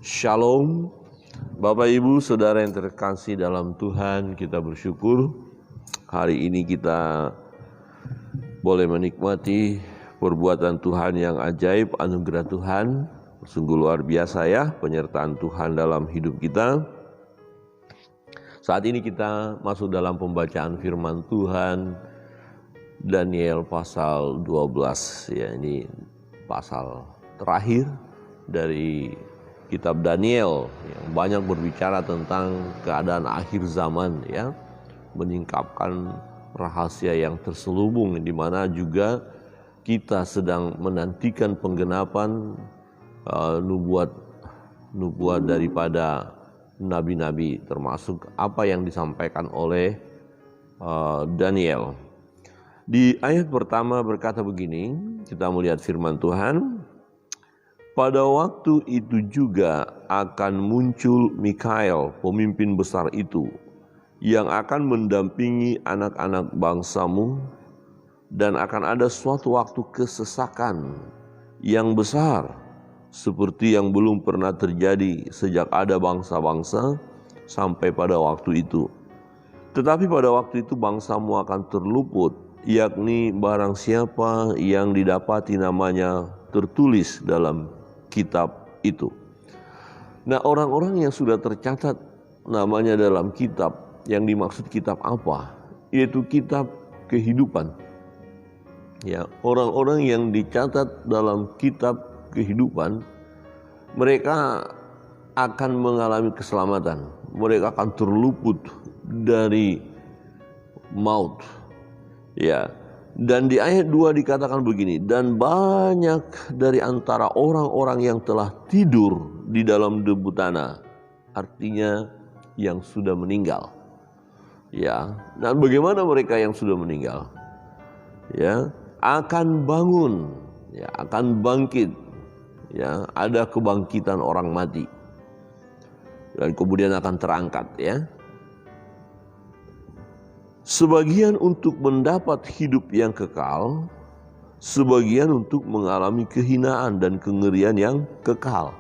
Shalom, Bapak Ibu Saudara yang terkasih dalam Tuhan, kita bersyukur hari ini kita boleh menikmati perbuatan Tuhan yang ajaib, anugerah Tuhan. Sungguh luar biasa ya penyertaan Tuhan dalam hidup kita. Saat ini kita masuk dalam pembacaan firman Tuhan Daniel pasal 12 ya, ini pasal terakhir dari kitab Daniel yang banyak berbicara tentang keadaan akhir zaman ya, menyingkapkan rahasia yang terselubung di mana juga kita sedang menantikan penggenapan nubuat daripada nabi-nabi, termasuk apa yang disampaikan oleh Daniel. Di ayat pertama berkata begini, kita melihat firman Tuhan. Pada waktu itu juga akan muncul Mikael, pemimpin besar itu, yang akan mendampingi anak-anak bangsamu, dan akan ada suatu waktu kesesakan yang besar, seperti yang belum pernah terjadi sejak ada bangsa-bangsa sampai pada waktu itu. Tetapi pada waktu itu bangsamu akan terluput, yakni barang siapa yang didapati namanya tertulis dalam kitab itu. Nah, orang-orang yang sudah tercatat namanya dalam kitab, yang dimaksud kitab apa? Yaitu kitab kehidupan. Ya, orang-orang yang dicatat dalam kitab kehidupan, mereka akan mengalami keselamatan. Mereka akan terluput dari maut. Ya. Dan di ayat 2 dikatakan begini, dan banyak dari antara orang-orang yang telah tidur di dalam debu tanah, artinya yang sudah meninggal. Ya, dan bagaimana mereka yang sudah meninggal? Ya, akan bangun, ya, akan bangkit. Ya, ada kebangkitan orang mati. Dan kemudian akan terangkat, ya. Sebagian untuk mendapat hidup yang kekal, sebagian untuk mengalami kehinaan dan kengerian yang kekal.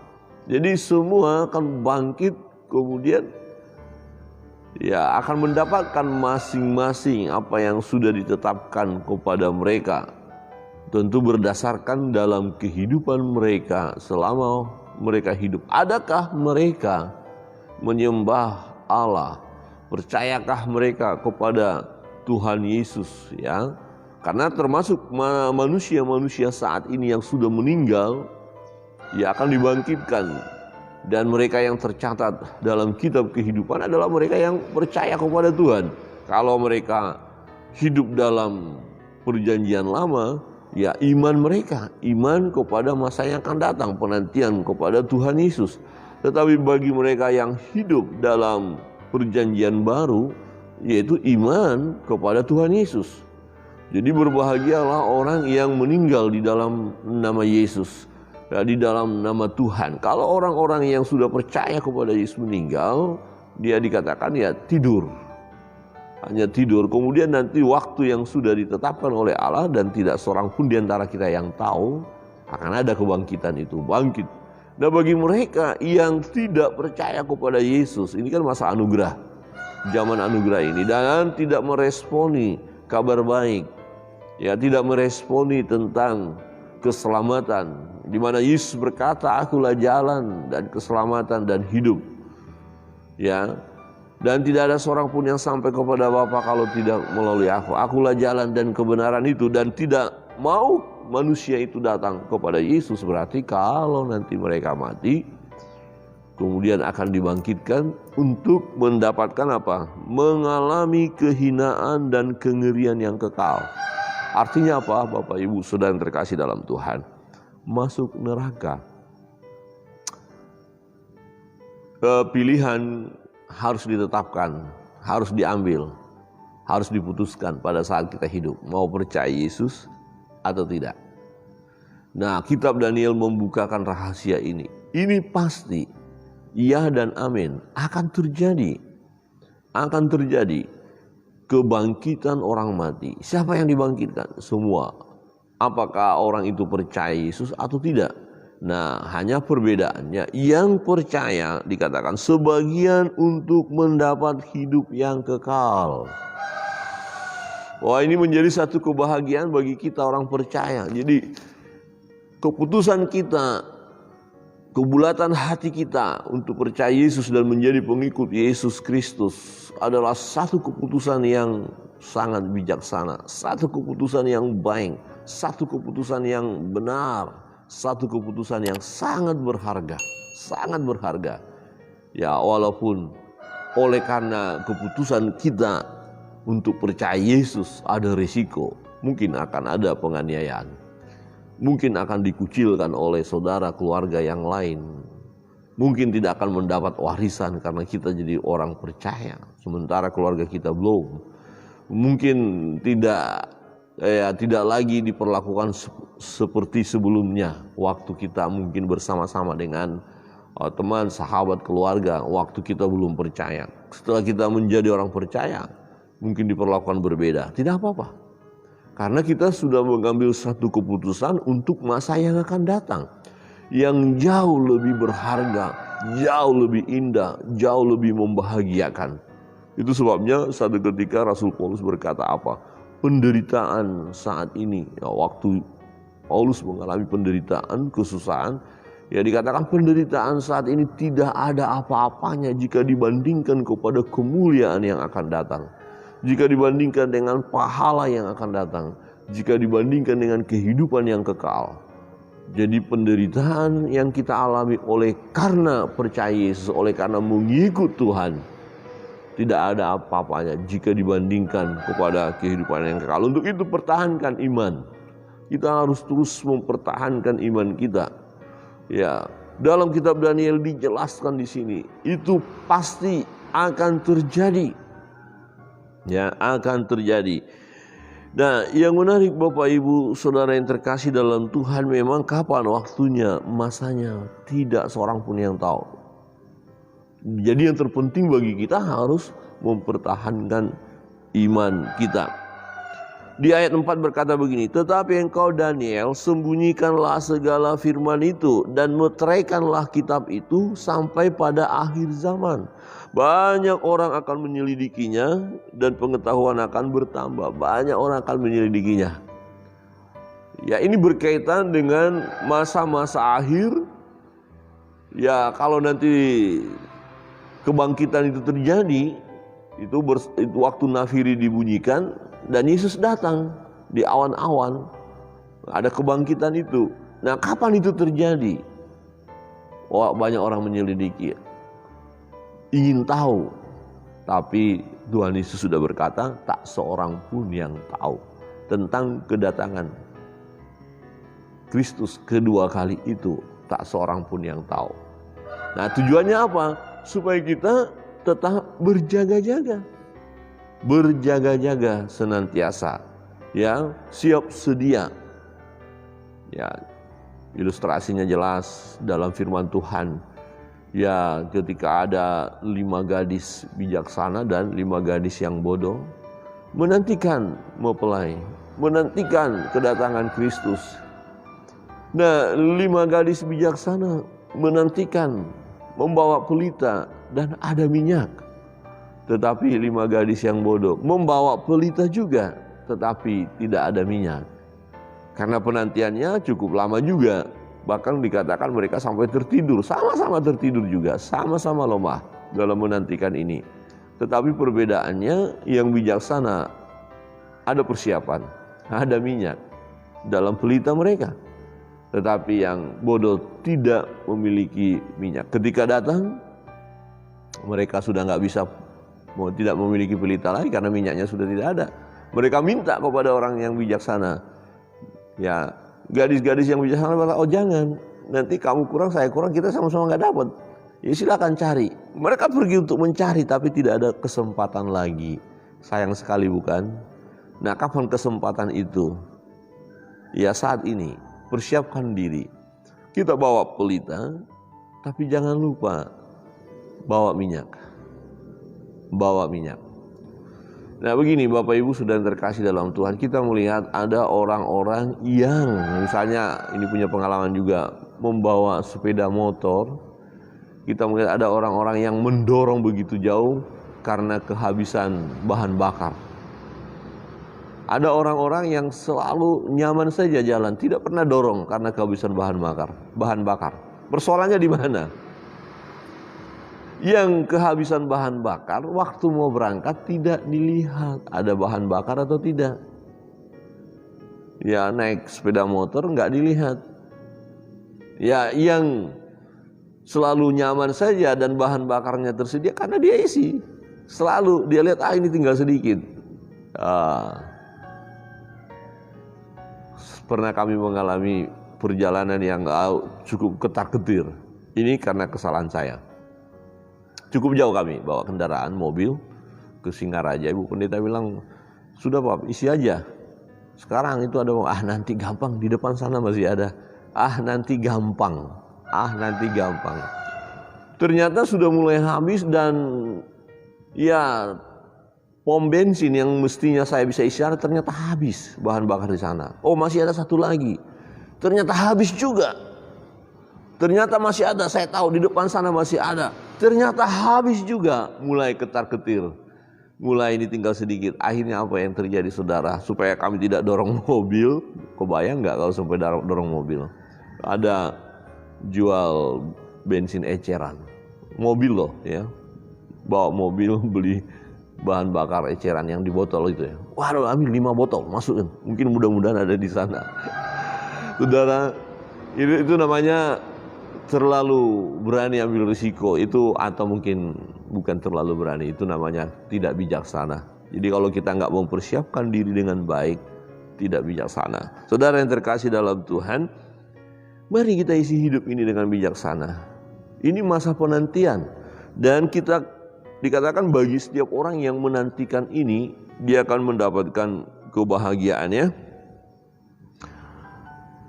Jadi semua akan bangkit, kemudian ya akan mendapatkan masing-masing apa yang sudah ditetapkan kepada mereka. Tentu berdasarkan dalam kehidupan mereka selama mereka hidup. Adakah mereka menyembah Allah? Percayakah mereka kepada Tuhan Yesus ya? Karena termasuk manusia-manusia saat ini yang sudah meninggal ya akan dibangkitkan, dan mereka yang tercatat dalam kitab kehidupan adalah mereka yang percaya kepada Tuhan. Kalau mereka hidup dalam perjanjian lama, ya iman mereka iman kepada masa yang akan datang, penantian kepada Tuhan Yesus. Tetapi bagi mereka yang hidup dalam perjanjian baru, yaitu iman kepada Tuhan Yesus. Jadi berbahagialah orang yang meninggal di dalam nama Yesus, ya, di dalam nama Tuhan. Kalau orang-orang yang sudah percaya kepada Yesus meninggal, dia dikatakan ya tidur, hanya tidur. Kemudian nanti waktu yang sudah ditetapkan oleh Allah, dan tidak seorang pun di antara kita yang tahu akan ada kebangkitan itu, bangkit. Nah, bagi mereka yang tidak percaya kepada Yesus, ini kan masa anugerah, zaman anugerah ini, dan tidak meresponi kabar baik, ya, tidak meresponi tentang keselamatan, di mana Yesus berkata, "Akulah jalan dan keselamatan dan hidup." Ya, dan tidak ada seorang pun yang sampai kepada Bapa kalau tidak melalui aku. Akulah jalan dan kebenaran itu, dan tidak mau manusia itu datang kepada Yesus. Berarti kalau nanti mereka mati, kemudian akan dibangkitkan untuk mendapatkan apa? Mengalami kehinaan dan kengerian yang kekal. Artinya apa, Bapak Ibu Saudara yang terkasih dalam Tuhan? Masuk neraka. Pilihan harus ditetapkan, harus diambil, harus diputuskan pada saat kita hidup, mau percaya Yesus atau tidak. Nah, kitab Daniel membukakan rahasia ini. Ini pasti, ya dan amin, akan terjadi. Akan terjadi kebangkitan orang mati. Siapa yang dibangkitkan? Semua. Apakah orang itu percaya Yesus atau tidak? Nah, hanya perbedaannya, yang percaya dikatakan sebagian untuk mendapat hidup yang kekal. Wah, ini menjadi satu kebahagiaan bagi kita orang percaya. Jadi keputusan kita, kebulatan hati kita untuk percaya Yesus dan menjadi pengikut Yesus Kristus adalah satu keputusan yang sangat bijaksana, satu keputusan yang baik, satu keputusan yang benar, satu keputusan yang sangat berharga, sangat berharga. Ya, walaupun oleh karena keputusan kita untuk percaya Yesus ada risiko, mungkin akan ada penganiayaan, mungkin akan dikucilkan oleh saudara keluarga yang lain, mungkin tidak akan mendapat warisan karena kita jadi orang percaya, sementara keluarga kita belum. Mungkin tidak lagi diperlakukan seperti sebelumnya, waktu kita mungkin bersama-sama dengan teman, sahabat, keluarga, waktu kita belum percaya. Setelah kita menjadi orang percaya, mungkin diperlakukan berbeda. Tidak apa-apa, karena kita sudah mengambil satu keputusan untuk masa yang akan datang, yang jauh lebih berharga, jauh lebih indah, jauh lebih membahagiakan. Itu sebabnya satu ketika Rasul Paulus berkata apa? Penderitaan saat ini, ya, waktu Paulus mengalami penderitaan, kesusahan, ya dikatakan penderitaan saat ini tidak ada apa-apanya jika dibandingkan kepada kemuliaan yang akan datang, jika dibandingkan dengan pahala yang akan datang, jika dibandingkan dengan kehidupan yang kekal. Jadi penderitaan yang kita alami oleh karena percaya Yesus, oleh karena mengikut Tuhan, tidak ada apa-apanya jika dibandingkan kepada kehidupan yang kekal. Untuk itu pertahankan iman. Kita harus terus mempertahankan iman kita. Ya, dalam kitab Daniel dijelaskan di sini, itu pasti akan terjadi. Ya, akan terjadi. Nah, yang menarik Bapak Ibu Saudara yang terkasih dalam Tuhan, memang kapan waktunya, masanya, tidak seorang pun yang tahu. Jadi yang terpenting bagi kita harus mempertahankan iman kita. Di ayat 4 berkata begini, tetapi engkau Daniel sembunyikanlah segala firman itu dan meteraikanlah kitab itu sampai pada akhir zaman. Banyak orang akan menyelidikinya dan pengetahuan akan bertambah. Banyak orang akan menyelidikinya. Ya, ini berkaitan dengan masa-masa akhir. Ya, kalau nanti kebangkitan itu terjadi, itu waktu nafiri dibunyikan dan Yesus datang di awan-awan, ada kebangkitan itu. Nah, kapan itu terjadi? Wah, banyak orang menyelidiki, ingin tahu, tapi Tuhan Yesus sudah berkata, tak seorang pun yang tahu tentang kedatangan Kristus kedua kali itu, tak seorang pun yang tahu. Nah, tujuannya apa? Supaya kita tetap berjaga-jaga, berjaga-jaga senantiasa, ya, siap sedia. Ya, ilustrasinya jelas dalam firman Tuhan. Ya, ketika ada 5 gadis bijaksana dan 5 gadis yang bodoh menantikan mempelai, menantikan kedatangan Kristus. Nah, 5 gadis bijaksana menantikan, membawa pelita dan ada minyak. Tetapi 5 gadis yang bodoh membawa pelita juga, tetapi tidak ada minyak. Karena penantiannya cukup lama juga. Bahkan dikatakan mereka sampai tertidur, sama-sama tertidur juga, sama-sama lemah dalam menantikan ini. Tetapi perbedaannya, yang bijaksana ada persiapan, ada minyak dalam pelita mereka. Tetapi yang bodoh tidak memiliki minyak. Ketika datang, mereka sudah tidak memiliki pelita lagi karena minyaknya sudah tidak ada. Mereka minta kepada orang yang bijaksana. Ya, gadis-gadis yang bijaksana berkata, oh jangan, nanti kamu kurang, saya kurang, kita sama-sama nggak dapat. Ya silakan cari. Mereka pergi untuk mencari, tapi tidak ada kesempatan lagi. Sayang sekali bukan? Nah, kapan kesempatan itu? Ya saat ini. Persiapkan diri. Kita bawa pelita, tapi jangan lupa bawa minyak. Bawa minyak. Nah begini Bapak Ibu sudah terkasih dalam Tuhan, kita melihat ada orang-orang yang misalnya ini punya pengalaman juga, membawa sepeda motor, kita melihat ada orang-orang yang mendorong begitu jauh karena kehabisan bahan bakar. Ada orang-orang yang selalu nyaman saja jalan, tidak pernah dorong karena kehabisan bahan bakar. Persoalannya di mana? Yang kehabisan bahan bakar, waktu mau berangkat tidak dilihat ada bahan bakar atau tidak. Ya, naik sepeda motor nggak dilihat. Ya, yang selalu nyaman saja dan bahan bakarnya tersedia karena dia isi. Selalu dia lihat, ini tinggal sedikit. Pernah kami mengalami perjalanan yang cukup ketar-ketir. Ini karena kesalahan saya. Cukup jauh kami bawa kendaraan mobil ke Singaraja. Ibu pendeta bilang, sudah Pak, isi aja. Sekarang itu ada, nanti gampang, di depan sana masih ada. Nanti gampang. Ternyata sudah mulai habis dan ya pom bensin yang mestinya saya bisa isi ternyata habis bahan bakar di sana. Masih ada satu lagi. Ternyata habis juga. Ternyata masih ada, saya tahu di depan sana masih ada. Ternyata habis juga, mulai ketar-ketir. Mulai ini tinggal sedikit. Akhirnya apa yang terjadi saudara? Supaya kami tidak dorong mobil, kebayang nggak kalau sampai dorong mobil? Ada jual bensin eceran. Mobil loh ya. Bawa mobil beli bahan bakar eceran yang di botol itu ya. Waduh, ambil 5 botol, masukin. Mungkin mudah-mudahan ada di sana. Saudara, itu namanya terlalu berani ambil risiko itu, atau mungkin bukan terlalu berani, itu namanya tidak bijaksana. Jadi kalau kita nggak mempersiapkan diri dengan baik, tidak bijaksana. Saudara yang terkasih dalam Tuhan, mari kita isi hidup ini dengan bijaksana. Ini masa penantian, dan kita dikatakan bagi setiap orang yang menantikan ini, dia akan mendapatkan kebahagiaannya.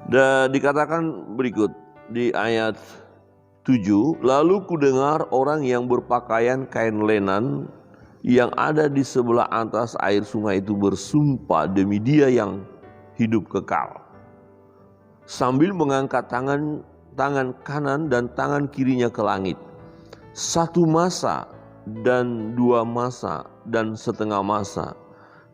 Dan dikatakan berikut di ayat 7, lalu kudengar orang yang berpakaian kain lenan yang ada di sebelah atas air sungai itu bersumpah demi Dia yang hidup kekal, sambil mengangkat tangan kanan dan tangan kirinya ke langit. 1 masa dan 2 masa dan setengah masa,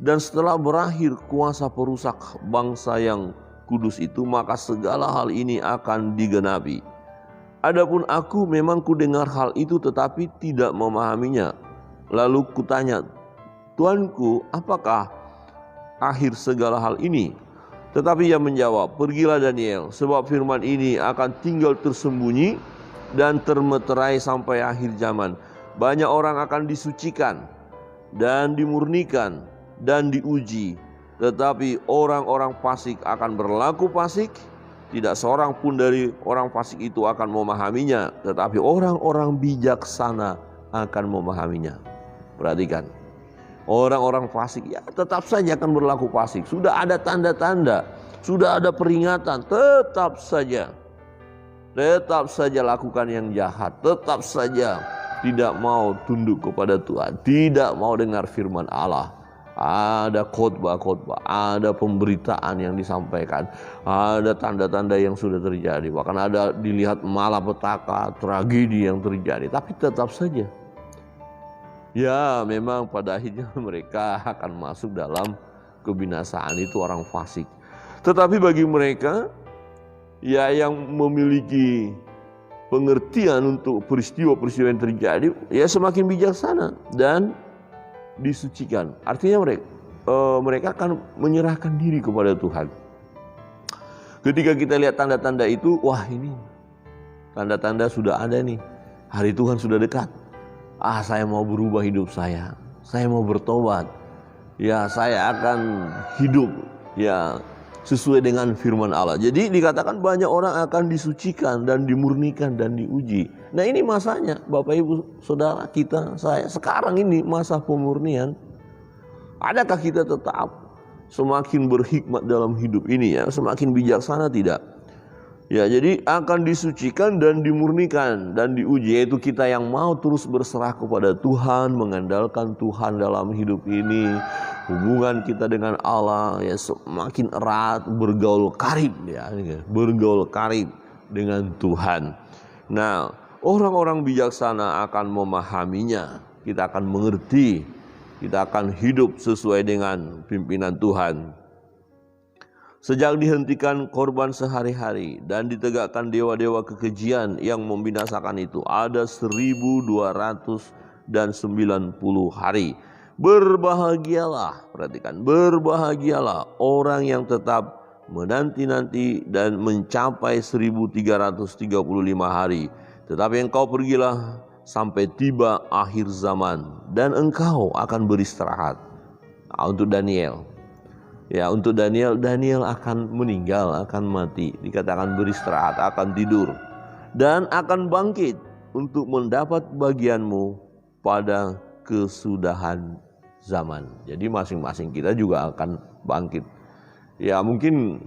dan setelah berakhir kuasa perusak bangsa yang kudus itu, maka segala hal ini akan digenapi. Adapun aku memang kudengar hal itu tetapi tidak memahaminya. Lalu kutanya, Tuanku, apakah akhir segala hal ini? Tetapi ia menjawab, pergilah Daniel, sebab firman ini akan tinggal tersembunyi dan termeterai sampai akhir zaman. Banyak orang akan disucikan dan dimurnikan dan diuji, tetapi orang-orang fasik akan berlaku fasik. Tidak seorang pun dari orang fasik itu akan memahaminya, tetapi orang-orang bijaksana akan memahaminya. Perhatikan, orang-orang fasik ya tetap saja akan berlaku fasik. Sudah ada tanda-tanda, sudah ada peringatan, tetap saja lakukan yang jahat, tetap saja tidak mau tunduk kepada Tuhan, tidak mau dengar firman Allah. Ada khotbah-khotbah, ada pemberitaan yang disampaikan, ada tanda-tanda yang sudah terjadi, bahkan ada dilihat malapetaka, tragedi yang terjadi, tapi tetap saja. Ya, memang pada akhirnya mereka akan masuk dalam kebinasaan, itu orang fasik. Tetapi bagi mereka ya yang memiliki pengertian untuk peristiwa-peristiwa yang terjadi, ya semakin bijaksana dan disucikan. Artinya mereka akan menyerahkan diri kepada Tuhan. Ketika kita lihat tanda-tanda itu, wah ini tanda-tanda sudah ada nih, hari Tuhan sudah dekat. Saya mau berubah hidup saya mau bertobat, ya saya akan hidup ya sesuai dengan firman Allah. Jadi dikatakan banyak orang akan disucikan dan dimurnikan dan diuji. Nah ini masanya Bapak Ibu Saudara kita, saya sekarang ini masa pemurnian. Adakah kita tetap semakin berhikmat dalam hidup ini ya, semakin bijaksana tidak? Ya, jadi akan disucikan dan dimurnikan dan diuji, yaitu kita yang mau terus berserah kepada Tuhan, mengandalkan Tuhan dalam hidup ini. Hubungan kita dengan Allah ya semakin erat, bergaul karib ya, bergaul karib. dengan Tuhan. Nah, orang-orang bijaksana akan memahaminya. Kita akan mengerti, kita akan hidup sesuai dengan pimpinan Tuhan. Sejak dihentikan korban sehari-hari dan ditegakkan dewa-dewa kekejian yang membinasakan itu, ada 1290 hari. Berbahagialah, perhatikan, berbahagialah orang yang tetap menanti-nanti dan mencapai 1335 hari. Tetapi engkau pergilah sampai tiba akhir zaman dan engkau akan beristirahat. Nah, untuk Daniel. Ya, untuk Daniel akan meninggal, akan mati. Dikatakan beristirahat, akan tidur. Dan akan bangkit untuk mendapat bagianmu pada kesudahan zaman. Jadi masing-masing kita juga akan bangkit. Ya mungkin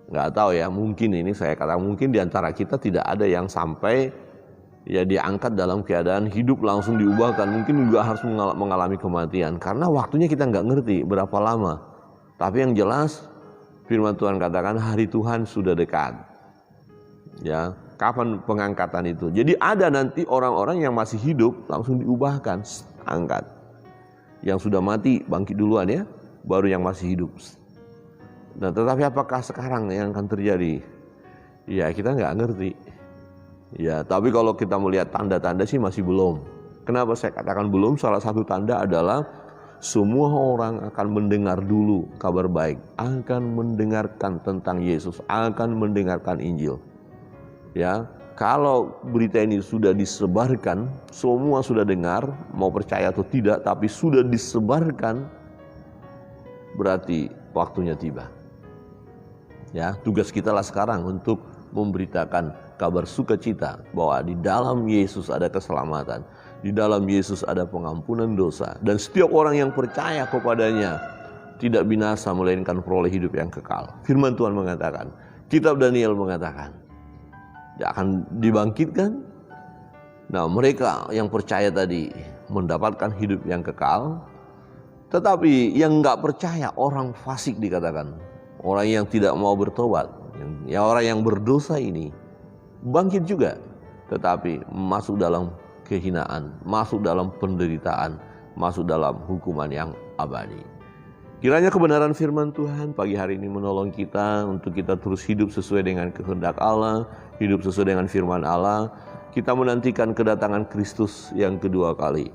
nggak tahu ya, mungkin ini saya katakan mungkin di antara kita tidak ada yang sampai ya diangkat dalam keadaan hidup langsung diubahkan. Mungkin juga harus mengalami kematian karena waktunya kita nggak ngerti berapa lama. Tapi yang jelas firman Tuhan katakan hari Tuhan sudah dekat. Ya, kapan pengangkatan itu? Jadi ada nanti orang-orang yang masih hidup langsung diubahkan, angkat. Yang sudah mati bangkit duluan ya, baru yang masih hidup. Nah, tetapi apakah sekarang yang akan terjadi? Ya, kita nggak ngerti. Ya, tapi kalau kita melihat tanda-tanda sih masih belum. Kenapa saya katakan belum? Salah satu tanda adalah semua orang akan mendengar dulu kabar baik, akan mendengarkan tentang Yesus, akan mendengarkan Injil. Ya, kalau berita ini sudah disebarkan, semua sudah dengar, mau percaya atau tidak, tapi sudah disebarkan, berarti waktunya tiba. Ya, tugas kita lah sekarang untuk memberitakan kabar sukacita bahwa di dalam Yesus ada keselamatan, di dalam Yesus ada pengampunan dosa, dan setiap orang yang percaya kepadanya tidak binasa melainkan peroleh hidup yang kekal. Firman Tuhan mengatakan, kitab Daniel mengatakan, dia akan dibangkitkan. Nah, mereka yang percaya tadi mendapatkan hidup yang kekal, tetapi yang nggak percaya, orang fasik dikatakan, orang yang tidak mau bertobat, ya orang yang berdosa ini bangkit juga, tetapi masuk dalam kehinaan, masuk dalam penderitaan, masuk dalam hukuman yang abadi. Kiranya kebenaran firman Tuhan pagi hari ini menolong kita untuk kita terus hidup sesuai dengan kehendak Allah, hidup sesuai dengan firman Allah. Kita menantikan kedatangan Kristus yang kedua kali.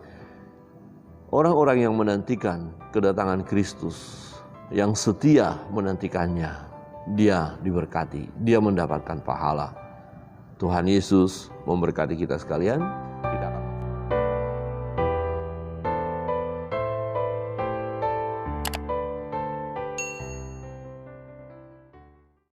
Orang-orang yang menantikan kedatangan Kristus, yang setia menantikannya, dia diberkati, dia mendapatkan pahala. Tuhan Yesus memberkati kita sekalian.